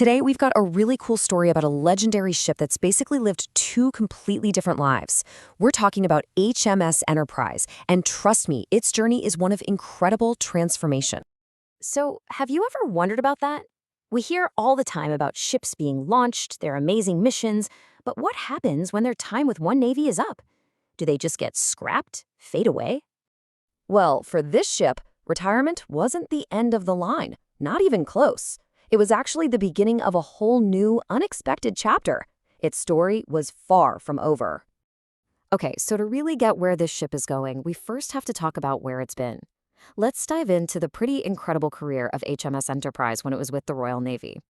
Today, we've got a really cool story about a legendary ship that's basically lived two completely different lives. We're talking about HMS Enterprise, and trust me, its journey is one of incredible transformation. So, have you ever wondered about that? We hear all the time about ships being launched, their amazing missions, but what happens when their time with one navy is up? Do they just get scrapped, fade away? Well, for this ship, retirement wasn't the end of the line, not even close. It was actually the beginning of a whole new, unexpected chapter. Its story was far from over. Okay, so to really get where this ship is going, we first have to talk about where it's been. Let's dive into the pretty incredible career of HMS Enterprise when it was with the Royal Navy.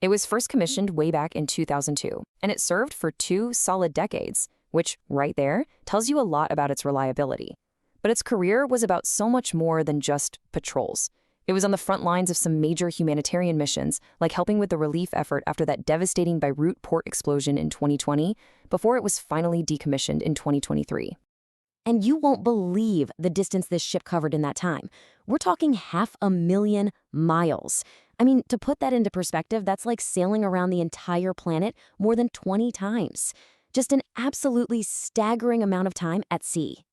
It was first commissioned way back in 2002, and it served for 2 solid decades, which, right there, tells you a lot about its reliability. But its career was about so much more than just patrols. It was on the front lines of some major humanitarian missions, like helping with the relief effort after that devastating Beirut port explosion in 2020, before it was finally decommissioned in 2023. And you won't believe the distance this ship covered in that time. We're talking 500,000 miles. I mean, to put that into perspective, that's like sailing around the entire planet more than 20 times. Just an absolutely staggering amount of time at sea.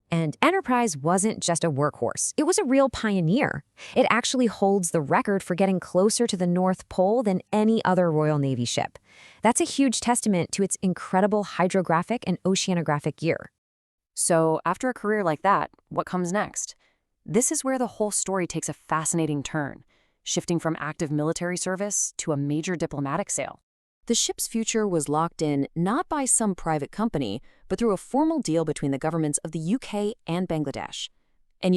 And Enterprise wasn't just a workhorse, it was a real pioneer. It actually holds the record for getting closer to the North Pole than any other Royal Navy ship. That's a huge testament to its incredible hydrographic and oceanographic gear. So, after a career like that, what comes next? This is where the whole story takes a fascinating turn, shifting from active military service to a major diplomatic sail. The ship's future was locked in not by some private company, but through a formal deal between the governments of the UK and Bangladesh. And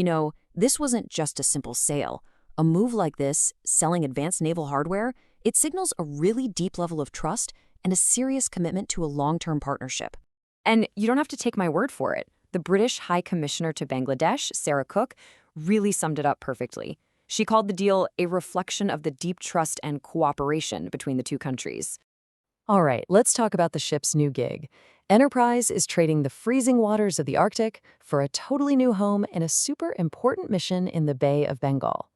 this wasn't just a simple sale. A move like this, selling advanced naval hardware, it signals a really deep level of trust and a serious commitment to a long-term partnership. And you don't have to take my word for it. The British High Commissioner to Bangladesh, Sarah Cook, really summed it up perfectly. She called the deal a reflection of the deep trust and cooperation between the two countries. All right, let's talk about the ship's new gig. Enterprise is trading the freezing waters of the Arctic for a totally new home and a super important mission in the Bay of Bengal.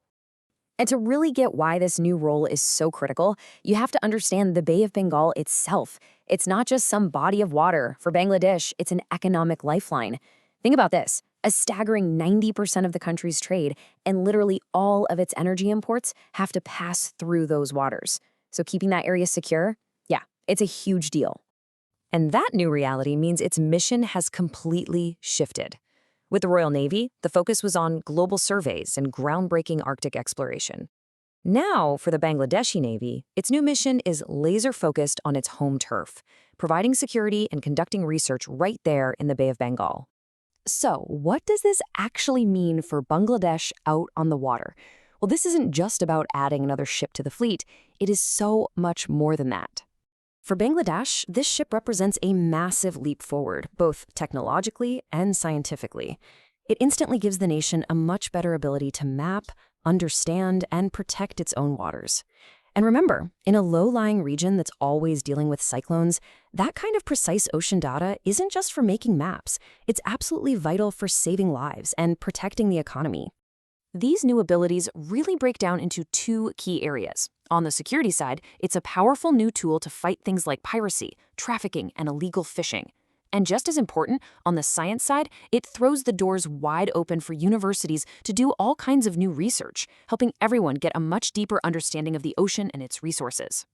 And to really get why this new role is so critical, you have to understand the Bay of Bengal itself. It's not just some body of water. For Bangladesh, it's an economic lifeline. Think about this. A staggering 90% of the country's trade and literally all of its energy imports have to pass through those waters. So keeping that area secure, yeah, it's a huge deal. And that new reality means its mission has completely shifted. With the Royal Navy, the focus was on global surveys and groundbreaking Arctic exploration. Now, for the Bangladeshi Navy, its new mission is laser-focused on its home turf, providing security and conducting research right there in the Bay of Bengal. So, what does this actually mean for Bangladesh out on the water? Well, this isn't just about adding another ship to the fleet. It is so much more than that. For Bangladesh, this ship represents a massive leap forward, both technologically and scientifically. It instantly gives the nation a much better ability to map, understand, and protect its own waters. And remember, in a low-lying region that's always dealing with cyclones, that kind of precise ocean data isn't just for making maps. It's absolutely vital for saving lives and protecting the economy. These new abilities really break down into two key areas. On the security side, it's a powerful new tool to fight things like piracy, trafficking, and illegal fishing. And just as important, on the science side, it throws the doors wide open for universities to do all kinds of new research, helping everyone get a much deeper understanding of the ocean and its resources.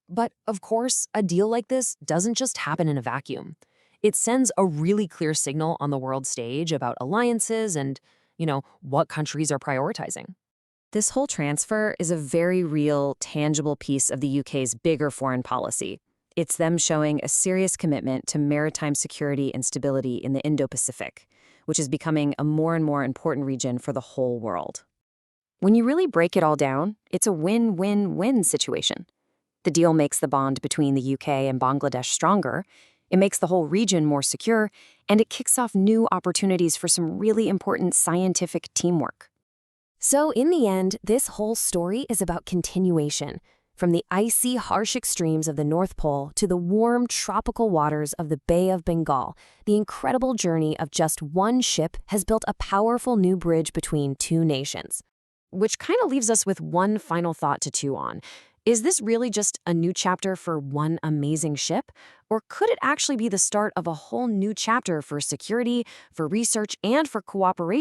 But, of course, a deal like this doesn't just happen in a vacuum. It sends a really clear signal on the world stage about alliances and what countries are prioritizing. This whole transfer is a very real, tangible piece of the UK's bigger foreign policy. It's them showing a serious commitment to maritime security and stability in the Indo-Pacific, which is becoming a more and more important region for the whole world. When you really break it all down, it's a win-win-win situation. The deal makes the bond between the UK and Bangladesh stronger, it makes the whole region more secure, and it kicks off new opportunities for some really important scientific teamwork. So in the end, this whole story is about continuation. From the icy, harsh extremes of the North Pole to the warm, tropical waters of the Bay of Bengal, the incredible journey of just one ship has built a powerful new bridge between two nations. Which kind of leaves us with one final thought to chew on. Is this really just a new chapter for one amazing ship? Or could it actually be the start of a whole new chapter for security, for research, and for cooperation